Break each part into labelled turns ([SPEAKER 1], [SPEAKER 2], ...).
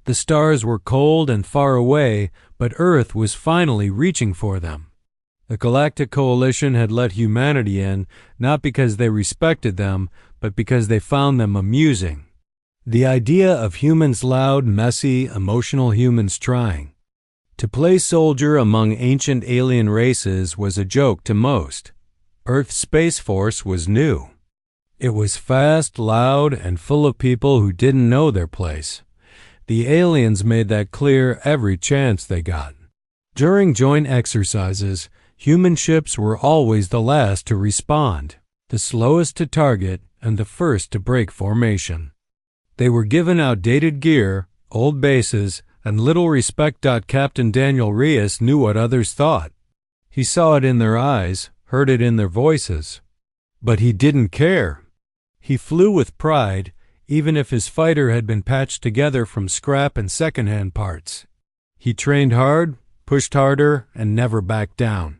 [SPEAKER 1] The stars were cold and far away, but Earth was finally reaching for them. The Galactic Coalition had let humanity in, not because they respected them, but because they found them amusing. The idea of humans loud, messy, emotional humans trying. To play soldier among ancient alien races was a joke to most. Earth's Space Force was new. It was fast, loud, and full of people who didn't know their place. The aliens made that clear every chance they got. During joint exercises, human ships were always the last to respond, the slowest to target, and the first to break formation. They were given outdated gear, old bases, and little respect. Captain Daniel Reyes knew what others thought. He saw it in their eyes, heard it in their voices. But he didn't care. He flew with pride, even if his fighter had been patched together from scrap and second-hand parts. He trained hard, pushed harder, and never backed down.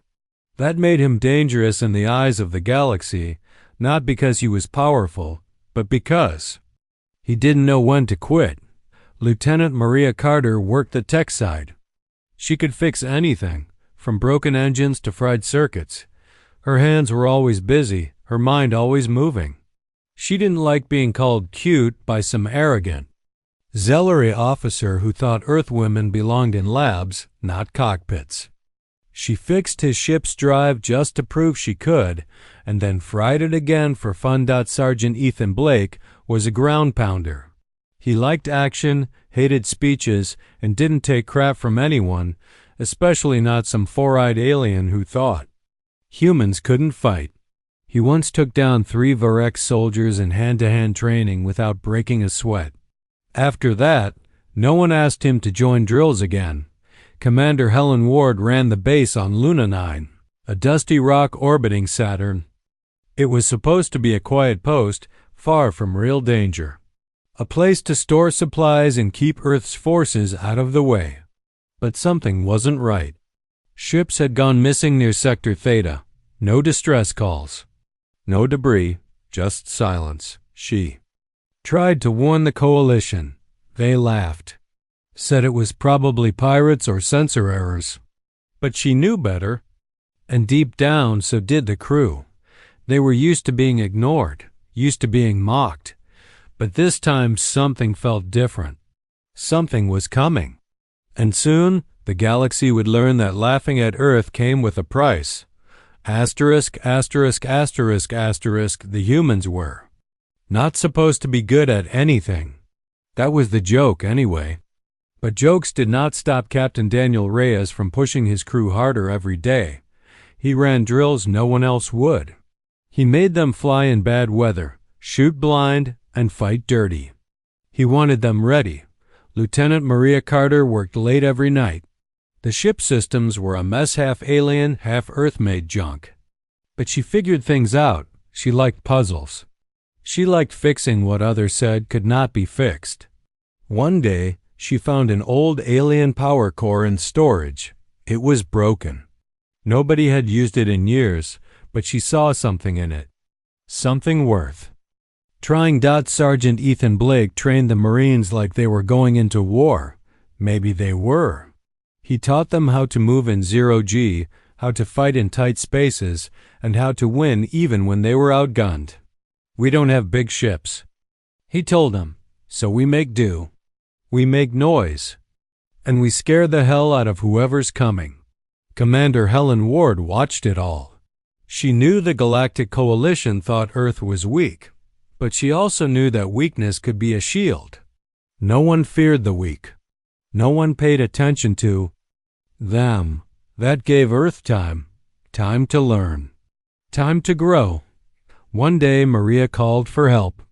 [SPEAKER 1] That made him dangerous in the eyes of the galaxy, not because he was powerful, but because he didn't know when to quit. Lieutenant Maria Carter worked the tech side. She could fix anything, from broken engines to fried circuits. Her hands were always busy, her mind always moving. She didn't like being called cute by some arrogant, zealotry officer who thought Earthwomen belonged in labs, not cockpits. She fixed his ship's drive just to prove she could, and then fried it again for fun. Sergeant Ethan Blake was a ground pounder. He liked action, hated speeches, and didn't take crap from anyone, especially not some four-eyed alien who thought humans couldn't fight. He once took down 3 Varex soldiers in hand-to-hand training without breaking a sweat. After that, no one asked him to join drills again. Commander Helen Ward ran the base on Luna 9, a dusty rock orbiting Saturn. It was supposed to be a quiet post, far from real danger. A place to store supplies and keep Earth's forces out of the way. But something wasn't right. Ships had gone missing near Sector Theta. No distress calls. No debris, just silence. She tried to warn the Coalition. They laughed. Said it was probably pirates or sensor errors. But she knew better. And deep down, so did the crew. They were used to being ignored, used to being mocked. But this time something felt different. Something was coming. And soon, the galaxy would learn that laughing at Earth came with a price. Asterisk, asterisk, asterisk, asterisk, the humans were not supposed to be good at anything. That was the joke anyway. But jokes did not stop Captain Daniel Reyes from pushing his crew harder every day. He ran drills no one else would. He made them fly in bad weather, shoot blind, and fight dirty. He wanted them ready. Lieutenant Maria Carter worked late every night. The ship systems were a mess, half alien, half Earth-made junk. But she figured things out. She liked puzzles. She liked fixing what others said could not be fixed. One day, she found an old alien power core in storage. It was broken. Nobody had used it in years, but she saw something in it. Something worth trying. Sergeant Ethan Blake trained the Marines like they were going into war. Maybe they were. He taught them how to move in zero-G, how to fight in tight spaces, and how to win even when they were outgunned. We don't have big ships, he told them, so we make do. We make noise. And we scare the hell out of whoever's coming. Commander Helen Ward watched it all. She knew the Galactic Coalition thought Earth was weak, but she also knew that weakness could be a shield. No one feared the weak. No one paid attention to them. That gave Earth time to learn, time to grow. One day Maria called for help.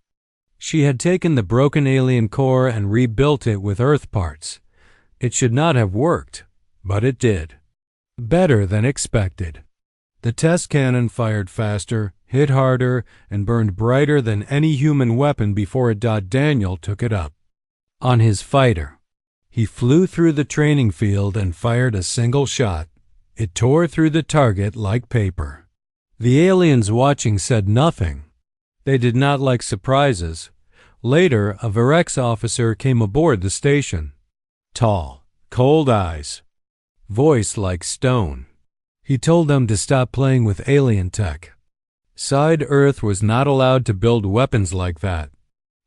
[SPEAKER 1] She had taken the broken alien core and rebuilt it with Earth parts. It should not have worked, but it did. Better than expected. The test cannon fired faster, hit harder, and burned brighter than any human weapon before it. Daniel took it up on his fighter. He flew through the training field and fired a single shot. It tore through the target like paper. The aliens watching said nothing. They did not like surprises. Later, a Varex officer came aboard the station. Tall, cold eyes, voice like stone. He told them to stop playing with alien tech. Said Earth was not allowed to build weapons like that.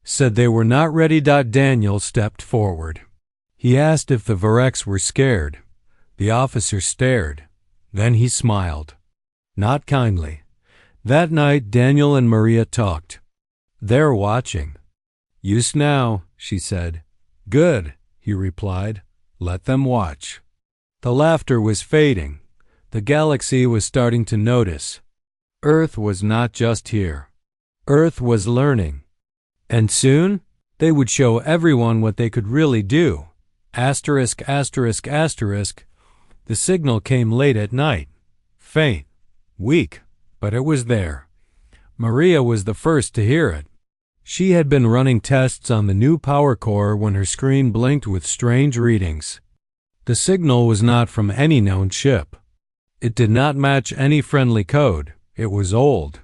[SPEAKER 1] Said they were not ready. Daniel stepped forward. He asked if the Varex were scared. The officer stared. Then he smiled. Not kindly. That night, Daniel and Maria talked. They're watching. Use now, she said. Good, he replied. Let them watch. The laughter was fading. The galaxy was starting to notice. Earth was not just here. Earth was learning. And soon, they would show everyone what they could really do. Asterisk, asterisk, asterisk. The signal came late at night. Faint. Weak. But it was there. Maria was the first to hear it. She had been running tests on the new power core when her screen blinked with strange readings. The signal was not from any known ship. It did not match any friendly code. It was old.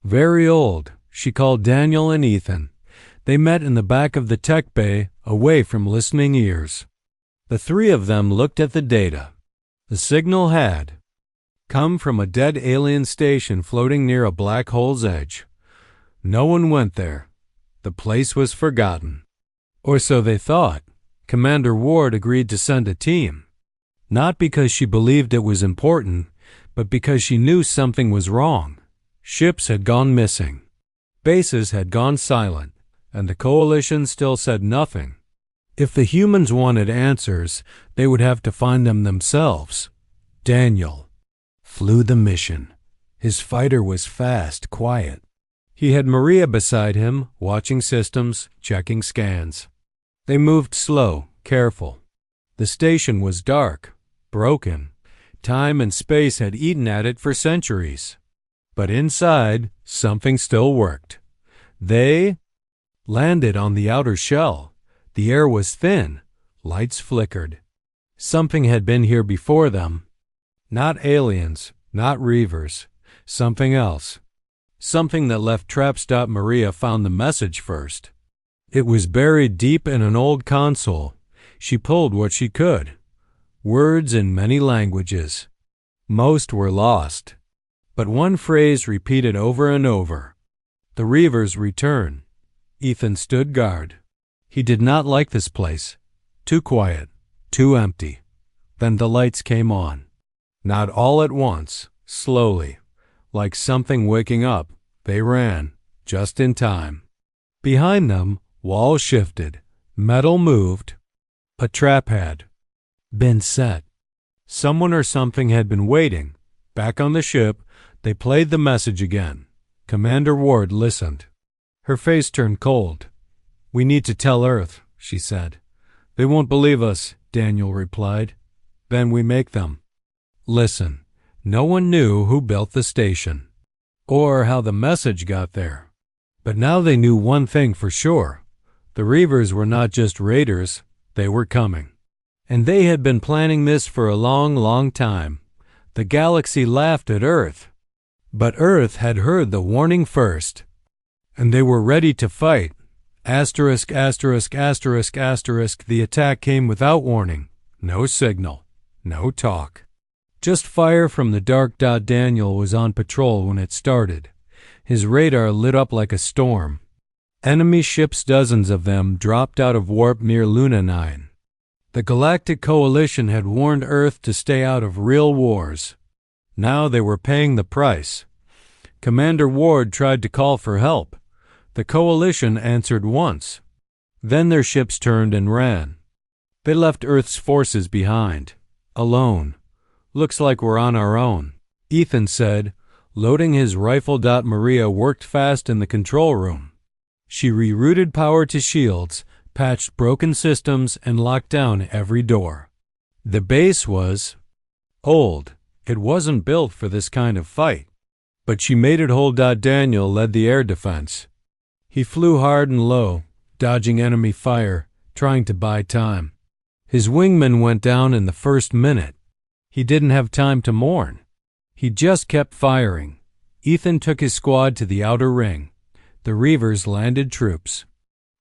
[SPEAKER 1] Very old. She called Daniel and Ethan. They met in the back of the tech bay, away from listening ears. The three of them looked at the data. The signal had come from a dead alien station floating near a black hole's edge. No one went there. The place was forgotten. Or so they thought. Commander Ward agreed to send a team. Not because she believed it was important, but because she knew something was wrong. Ships had gone missing. Bases had gone silent, and the coalition still said nothing. If the humans wanted answers, they would have to find them themselves. Daniel flew the mission. His fighter was fast, quiet. He had Maria beside him, watching systems, checking scans. They moved slow, careful. The station was dark, broken. Time and space had eaten at it for centuries. But inside, something still worked. They landed on the outer shell. The air was thin. Lights flickered. Something had been here before them. Not aliens, not reavers. Something else. Something that left traps. Maria found the message first. It was buried deep in an old console. She pulled what she could. Words in many languages. Most were lost. But one phrase repeated over and over. The Reavers return. Ethan stood guard. He did not like this place. Too quiet. Too empty. Then the lights came on. Not all at once. Slowly. Like something waking up. They ran. Just in time. Behind them, walls shifted. Metal moved. A trap had been set. Someone or something had been waiting. Back on the ship, they played the message again. Commander Ward listened. Her face turned cold. We need to tell Earth, she said. They won't believe us, Daniel replied. Then we make them. Listen, no one knew who built the station, or how the message got there. But now they knew one thing for sure. The Reavers were not just raiders, they were coming. And they had been planning this for a long, long time. The galaxy laughed at Earth. But Earth had heard the warning first. And they were ready to fight. Asterisk, asterisk, asterisk, asterisk. The attack came without warning. No signal. No talk. Just fire from the dark. Daniel was on patrol when it started. His radar lit up like a storm. Enemy ships, dozens of them, dropped out of warp near Luna 9. The Galactic Coalition had warned Earth to stay out of real wars. Now they were paying the price. Commander Ward tried to call for help. The Coalition answered once. Then their ships turned and ran. They left Earth's forces behind. Alone. Looks like we're on our own, Ethan said, loading his rifle. Maria worked fast in the control room. She rerouted power to shields, patched broken systems, and locked down every door. The base was old. It wasn't built for this kind of fight. But she made it hold. Daniel led the air defense. He flew hard and low, dodging enemy fire, trying to buy time. His wingman went down in the first minute. He didn't have time to mourn. He just kept firing. Ethan took his squad to the outer ring. The Reavers landed troops.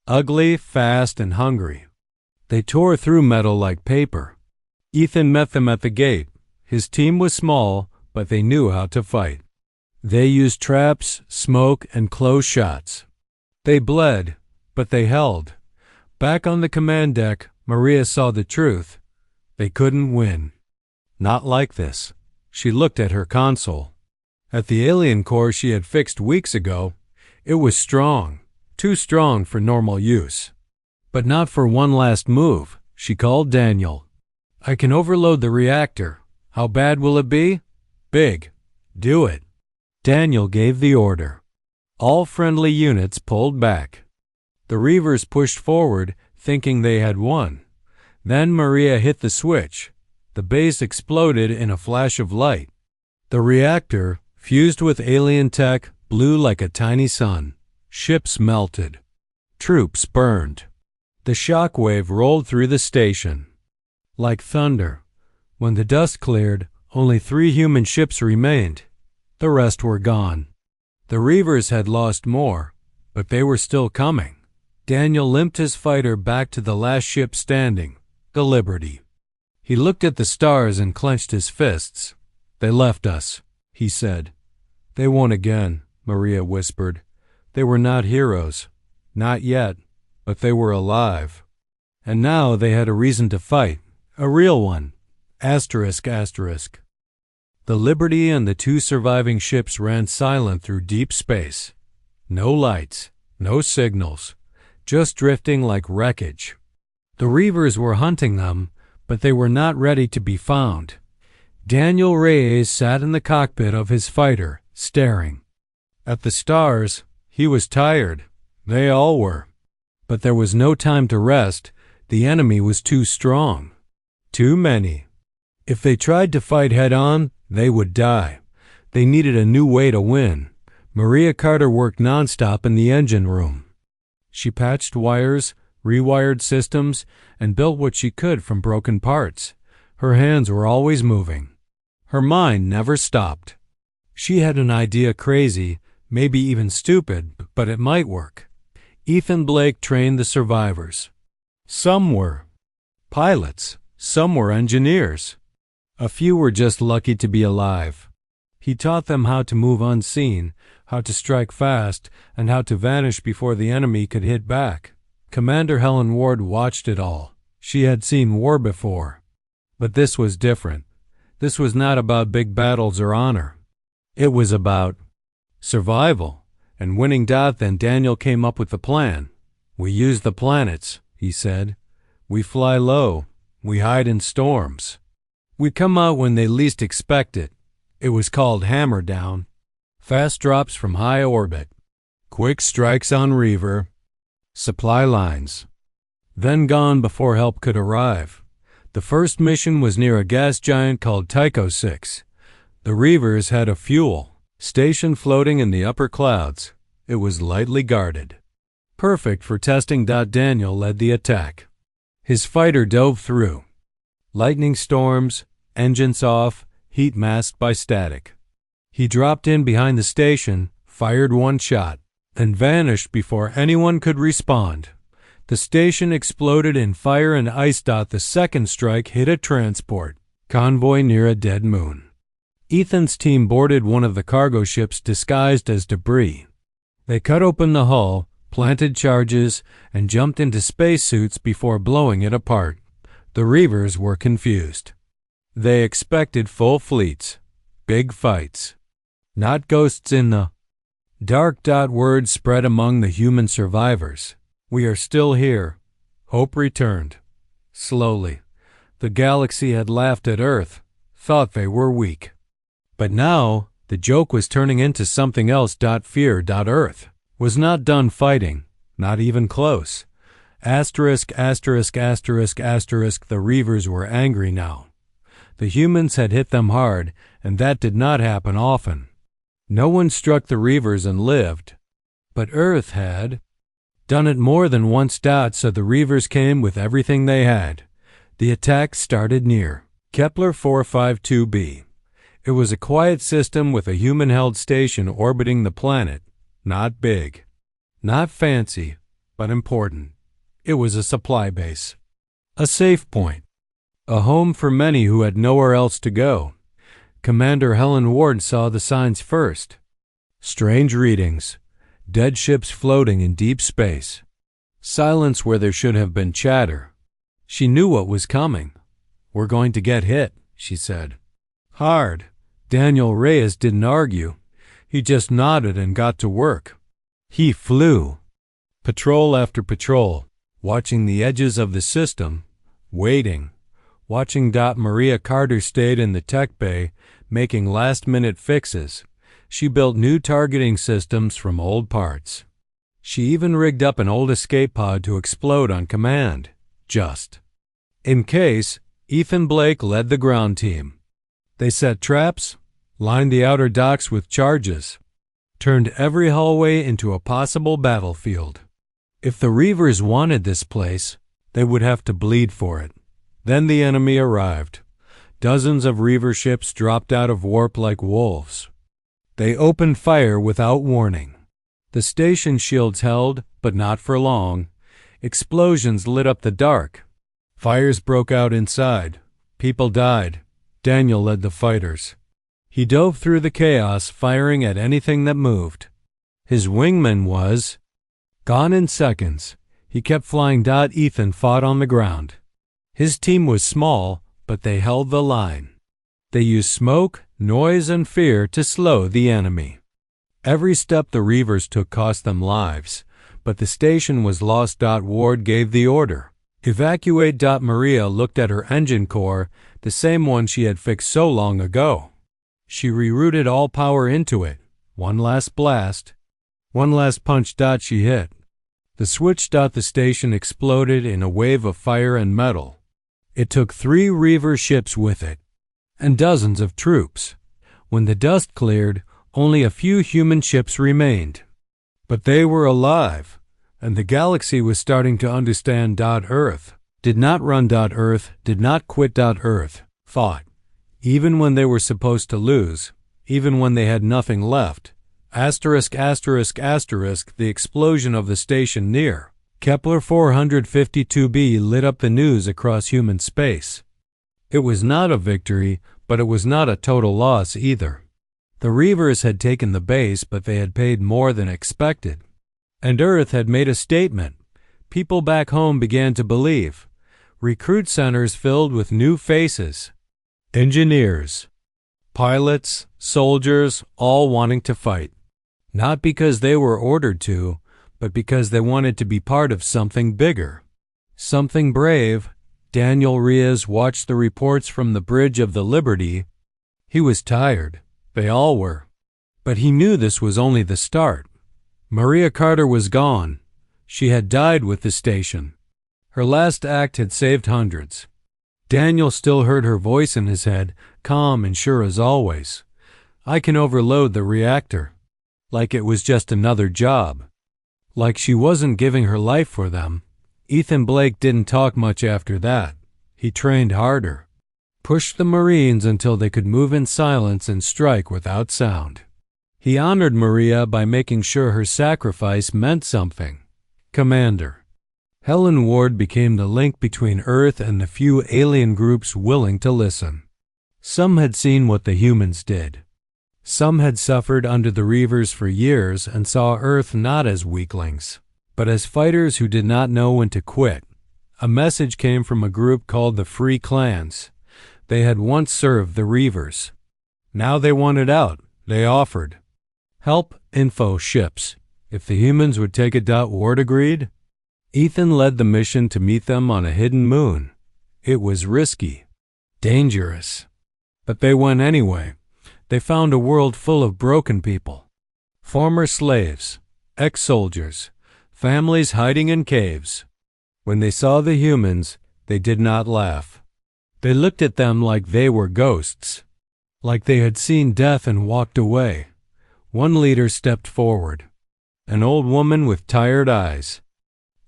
[SPEAKER 1] Ugly, fast, and hungry. They tore through metal like paper. Ethan met them at the gate. His team was small, but they knew how to fight. They used traps, smoke, and close shots. They bled, but they held. Back on the command deck, Maria saw the truth. They couldn't win. Not like this. She looked at her console. At the alien core she had fixed weeks ago, it was strong, too strong for normal use. But not for one last move. She called Daniel. I can overload the reactor. How bad will it be? Big. Do it. Daniel gave the order. All friendly units pulled back. The Reavers pushed forward, thinking they had won. Then Maria hit the switch. The base exploded in a flash of light. The reactor, fused with alien tech, blew like a tiny sun. Ships melted. Troops burned. The shock wave rolled through the station. Like thunder. When the dust cleared, only 3 human ships remained. The rest were gone. The Reavers had lost more, but they were still coming. Daniel limped his fighter back to the last ship standing, the Liberty. He looked at the stars and clenched his fists. They left us, he said. They won't again, Maria whispered. They were not heroes. Not yet, but they were alive. And now they had a reason to fight, a real one. Asterisk, asterisk. The Liberty and the 2 surviving ships ran silent through deep space. No lights, no signals, just drifting like wreckage. The Reavers were hunting them, but they were not ready to be found. Daniel Reyes sat in the cockpit of his fighter, staring. At the stars, he was tired. They all were. But there was no time to rest. The enemy was too strong. Too many. If they tried to fight head-on, they would die. They needed a new way to win. Maria Carter worked nonstop in the engine room. She patched wires, rewired systems, and built what she could from broken parts. Her hands were always moving. Her mind never stopped. She had an idea crazy, maybe even stupid, but it might work. Ethan Blake trained the survivors. Some were pilots, some were engineers. A few were just lucky to be alive. He taught them how to move unseen, how to strike fast, and how to vanish before the enemy could hit back. Commander Helen Ward watched it all. She had seen war before. But this was different. This was not about big battles or honor. It was about survival. And winning. Then Daniel came up with the plan. We use the planets, he said. We fly low. We hide in storms. We come out when they least expect it. It was called hammer down. Fast drops from high orbit. Quick strikes on Reaver. Supply lines. Then gone before help could arrive. The first mission was near a gas giant called Tycho 6. The Reavers had a fuel station floating in the upper clouds. It was lightly guarded. Perfect for testing. Daniel led the attack. His fighter dove through. Lightning storms, engines off, heat masked by static. He dropped in behind the station, fired 1 shot, then vanished before anyone could respond. The station exploded in fire and ice. The second strike hit a transport convoy near a dead moon. Ethan's team boarded one of the cargo ships disguised as debris. They cut open the hull, planted charges, and jumped into spacesuits before blowing it apart. The Reavers were confused. They expected full fleets, big fights, not ghosts in the dark. Word spread among the human survivors. We are still here. Hope returned. Slowly. The galaxy had laughed at Earth, thought they were weak. But now, the joke was turning into something else. Fear. Earth was not done fighting, not even close. Asterisk, asterisk, asterisk, asterisk. The Reavers were angry now. The humans had hit them hard, and that did not happen often. No one struck the Reavers and lived. But Earth had done it more than once. So the Reavers came with everything they had. The attack started near Kepler 452b. It was a quiet system with a human-held station orbiting the planet. Not big, not fancy, but important. It was a supply base. A safe point. A home for many who had nowhere else to go. Commander Helen Ward saw the signs first. Strange readings. Dead ships floating in deep space. Silence where there should have been chatter. She knew what was coming. "We're going to get hit," she said. Hard. Daniel Reyes didn't argue. He just nodded and got to work. He flew. Patrol after patrol, watching the edges of the system, waiting. Watching. Maria Carter stayed in the tech bay, making last-minute fixes. She built new targeting systems from old parts. She even rigged up an old escape pod to explode on command. Just in case. Ethan Blake led the ground team. They set traps, lined the outer docks with charges, turned every hallway into a possible battlefield. If the Reavers wanted this place, they would have to bleed for it. Then the enemy arrived. Dozens of Reaver ships dropped out of warp like wolves. They opened fire without warning. The station shields held, but not for long. Explosions lit up the dark. Fires broke out inside. People died. Daniel led the fighters. He dove through the chaos, firing at anything that moved. His wingman was gone in seconds. He kept flying. Ethan fought on the ground. His team was small, but they held the line. They used smoke, noise, and fear to slow the enemy. Every step the Reavers took cost them lives, but the station was lost. Ward gave the order. Evacuate. Maria looked at her engine core, the same one she had fixed so long ago. She rerouted all power into it. One last blast. One last punch. She hit. The switch. The station exploded in a wave of fire and metal. It took 3 Reaver ships with it, and dozens of troops. When the dust cleared, only a few human ships remained. But they were alive, and the galaxy was starting to understand. Earth did not run. Earth did not quit. Earth fought. Even when they were supposed to lose, even when they had nothing left. *****, the explosion of the station near Kepler 452b lit up the news across human space. It was not a victory, but it was not a total loss either. The Reavers had taken the base, but they had paid more than expected. And Earth had made a statement. People back home began to believe. Recruit centers filled with new faces. Engineers, pilots, soldiers, all wanting to fight. Not because they were ordered to, but because they wanted to be part of something bigger. Something brave. Daniel Reyes watched the reports from the bridge of the Liberty. He was tired. They all were. But he knew this was only the start. Maria Carter was gone. She had died with the station. Her last act had saved hundreds. Daniel still heard her voice in his head, calm and sure as always. "I can overload the reactor." Like it was just another job. Like she wasn't giving her life for them. Ethan Blake didn't talk much after that. He trained harder. Pushed the Marines until they could move in silence and strike without sound. He honored Maria by making sure her sacrifice meant something. Commander. Helen Ward became the link between Earth and the few alien groups willing to listen. Some had seen what the humans did. Some had suffered under the Reavers for years and saw Earth not as weaklings, but as fighters who did not know when to quit. A message came from a group called the Free Clans. They had once served the Reavers. Now they wanted out. They offered help, info, ships. If the humans would take it. Ward agreed. Ethan led the mission to meet them on a hidden moon. It was risky, dangerous, but they went anyway. They found a world full of broken people. Former slaves, ex-soldiers, families hiding in caves. When they saw the humans, they did not laugh. They looked at them like they were ghosts, like they had seen death and walked away. One leader stepped forward, an old woman with tired eyes.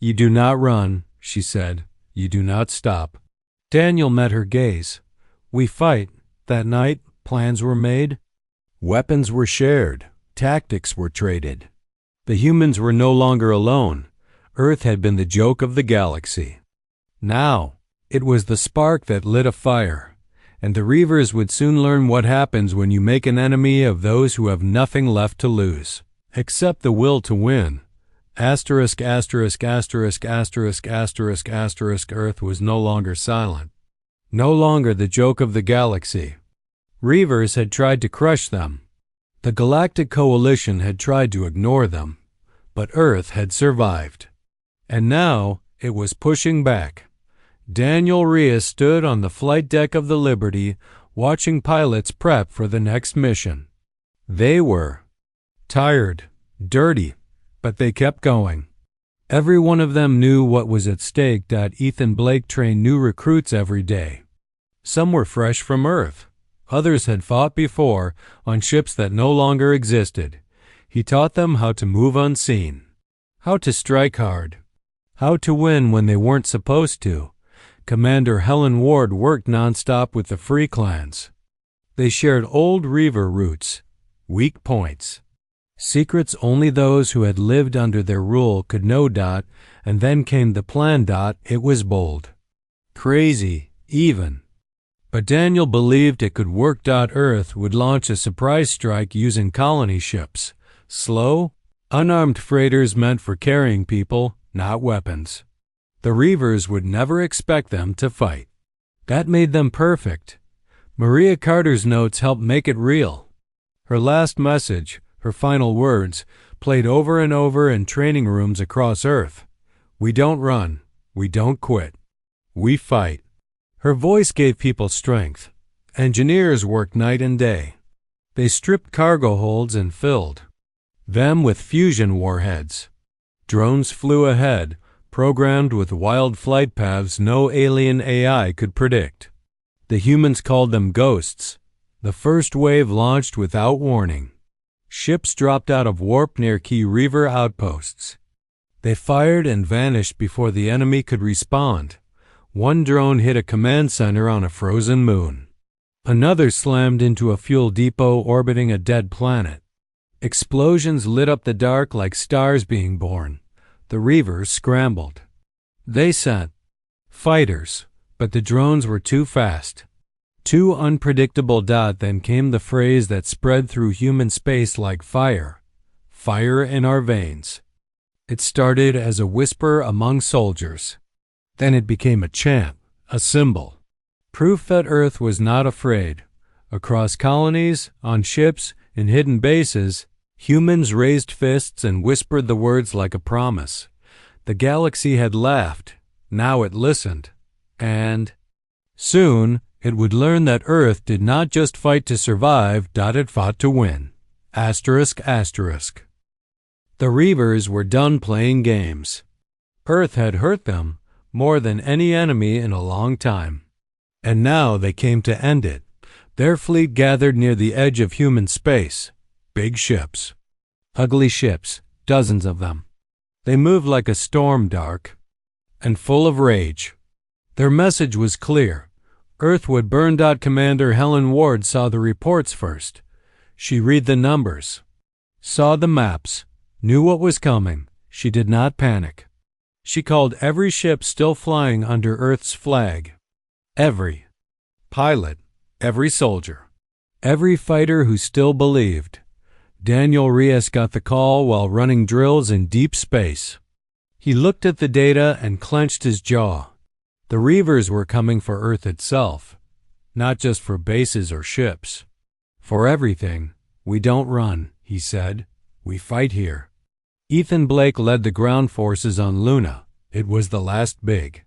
[SPEAKER 1] "You do not run," she said. "You do not stop." Daniel met her gaze. "We fight." That night, plans were made. Weapons were shared. Tactics were traded. The humans were no longer alone. Earth had been the joke of the galaxy. Now, It was the spark that lit a fire, and the Reavers would soon learn what happens when you make an enemy of those who have nothing left to lose, except the will to win. Earth was no longer silent. No longer the joke of the galaxy. Reavers had tried to crush them. The Galactic Coalition had tried to ignore them, but Earth had survived. And now it was pushing back. Daniel Rhea stood on the flight deck of the Liberty, watching pilots prep for the next mission. They were tired, dirty, but they kept going. Every one of them knew what was at stake. Ethan Blake trained new recruits every day. Some were fresh from Earth. Others had fought before on ships that no longer existed. He taught them how to move unseen, how to strike hard, how to win when they weren't supposed to. Commander Helen Ward worked nonstop with the Free Clans. They shared old Reaver roots, weak points, secrets only those who had lived under their rule could know. And then came the plan. It was bold, crazy, even. But Daniel believed it could work. Earth would launch a surprise strike using colony ships, slow, unarmed freighters meant for carrying people, not weapons. The Reavers would never expect them to fight. That made them perfect. Maria Carter's notes helped make it real. Her last message, her final words, played over and over in training rooms across Earth. We don't run. We don't quit. We fight. Her voice gave people strength. Engineers worked night and day. They stripped cargo holds and filled them with fusion warheads. Drones flew ahead, programmed with wild flight paths no alien AI could predict. The humans called them ghosts. The first wave launched without warning. Ships dropped out of warp near key Reaver outposts. They fired and vanished before the enemy could respond. One drone hit a command center on a frozen moon. Another slammed into a fuel depot orbiting a dead planet. Explosions lit up the dark like stars being born. The Reavers scrambled. They sent fighters, but the drones were too fast, too unpredictable. Then came the phrase that spread through human space like fire. Fire in our veins. It started as a whisper among soldiers. Then it became a chant, a symbol. Proof that Earth was not afraid. Across colonies, on ships, in hidden bases, humans raised fists and whispered the words like a promise. The galaxy had laughed. Now it listened. And soon it would learn that Earth did not just fight to survive. It fought to win. ****. The Reavers were done playing games. Earth had hurt them more than any enemy in a long time. And now they came to end it. Their fleet gathered near the edge of human space. Big ships. Ugly ships, dozens of them. They moved like a storm, dark and full of rage. Their message was clear. Earth would burn. Commander Helen Ward saw the reports first. She read the numbers, saw the maps, knew what was coming. She did not panic. She called every ship still flying under Earth's flag. Every pilot, every soldier, every fighter who still believed. Daniel Reyes got the call while running drills in deep space. He looked at the data and clenched his jaw. The Reavers were coming for Earth itself, not just for bases or ships. For everything. We don't run, he said. We fight here. Ethan Blake led the ground forces on Luna. It was the last big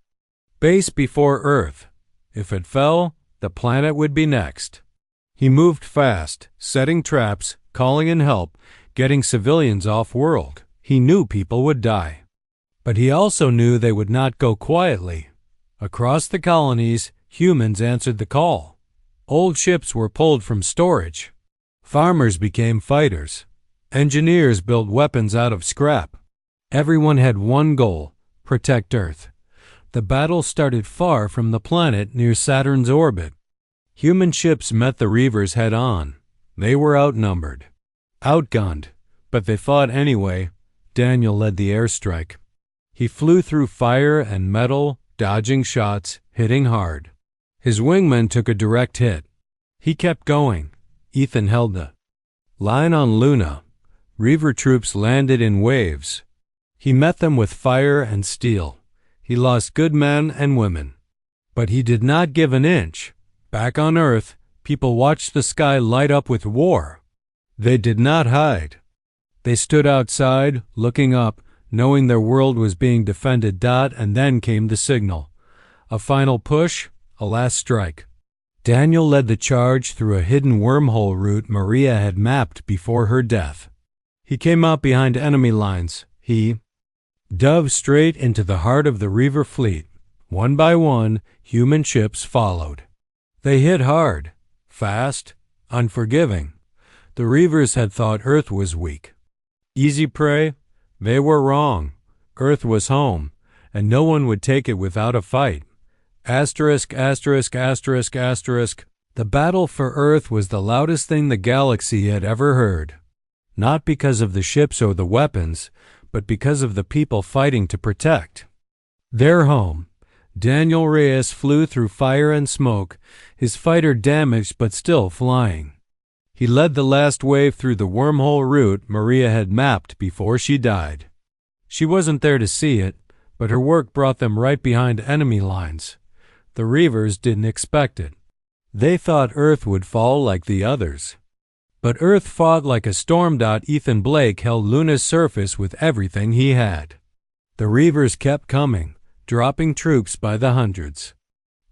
[SPEAKER 1] base before Earth. If it fell, the planet would be next. He moved fast, setting traps, calling in help, getting civilians off-world. He knew people would die. But he also knew they would not go quietly. Across the colonies, humans answered the call. Old ships were pulled from storage. Farmers became fighters. Engineers built weapons out of scrap. Everyone had one goal: protect Earth. The battle started far from the planet near Saturn's orbit. Human ships met the Reavers head-on. They were outnumbered, outgunned, but they fought anyway. Daniel led the airstrike. He flew through fire and metal, dodging shots, hitting hard. His wingman took a direct hit. He kept going. Ethan held the line on Luna. Reaver troops landed in waves. He met them with fire and steel. He lost good men and women. But he did not give an inch. Back on Earth, people watched the sky light up with war. They did not hide. They stood outside, looking up, knowing their world was being defended. And then came the signal. A final push, a last strike. Daniel led the charge through a hidden wormhole route Maria had mapped before her death. He came out behind enemy lines. He dove straight into the heart of the Reaver fleet. One by one, human ships followed. They hit hard, fast, unforgiving. The Reavers had thought Earth was weak. Easy prey? They were wrong. Earth was home, and no one would take it without a fight. Asterisk, asterisk, asterisk, asterisk. The battle for Earth was the loudest thing the galaxy had ever heard. Not because of the ships or the weapons, but because of the people fighting to protect their home. Daniel Reyes flew through fire and smoke, his fighter damaged but still flying. He led the last wave through the wormhole route Maria had mapped before she died. She wasn't there to see it, but her work brought them right behind enemy lines. The Reavers didn't expect it. They thought Earth would fall like the others. But Earth fought like a storm. Ethan Blake held Luna's surface with everything he had. The Reavers kept coming, dropping troops by the hundreds.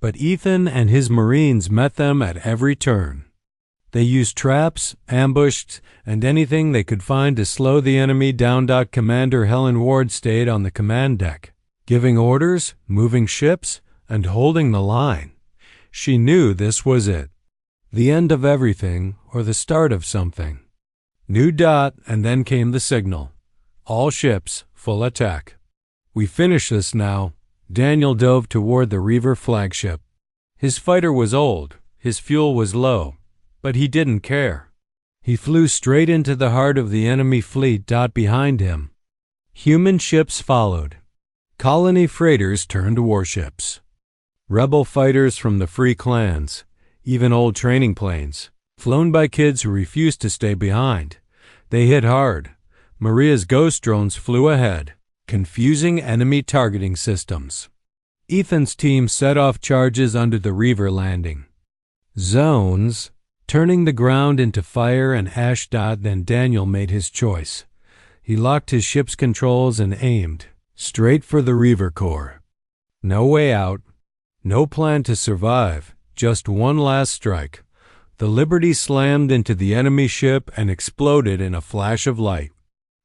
[SPEAKER 1] But Ethan and his Marines met them at every turn. They used traps, ambushed, and anything they could find to slow the enemy down. Commander Helen Ward stayed on the command deck, giving orders, moving ships, and holding the line. She knew this was it. The end of everything, or the start of something. New dot, and then came the signal. All ships, full attack. We finish this now. Daniel dove toward the Reaver flagship. His fighter was old, his fuel was low, but he didn't care. He flew straight into the heart of the enemy fleet. Behind him, human ships followed. Colony freighters turned warships. Rebel fighters from the free clans, even old training planes, flown by kids who refused to stay behind. They hit hard. Maria's ghost drones flew ahead, confusing enemy targeting systems. Ethan's team set off charges under the Reaver landing zones, turning the ground into fire and ash. Then Daniel made his choice. He locked his ship's controls and aimed straight for the Reaver core. No way out. No plan to survive, just one last strike. The Liberty slammed into the enemy ship and exploded in a flash of light.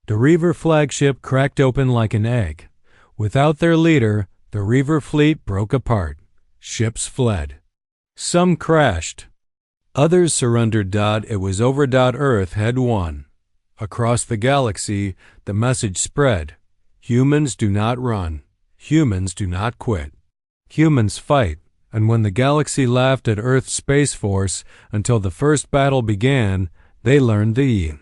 [SPEAKER 1] The Reaver flagship cracked open like an egg. Without their leader, the Reaver fleet broke apart. Ships fled. Some crashed. Others surrendered. It was over. Earth had won. Across the galaxy, the message spread. Humans do not run. Humans do not quit. Humans fight, and when the galaxy laughed at Earth's Space Force until the first battle began, they learned the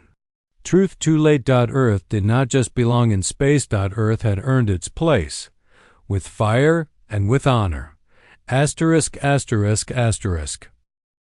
[SPEAKER 1] truth too late. Earth did not just belong in space. Earth had earned its place, with fire and with honor. Asterisk, asterisk, asterisk.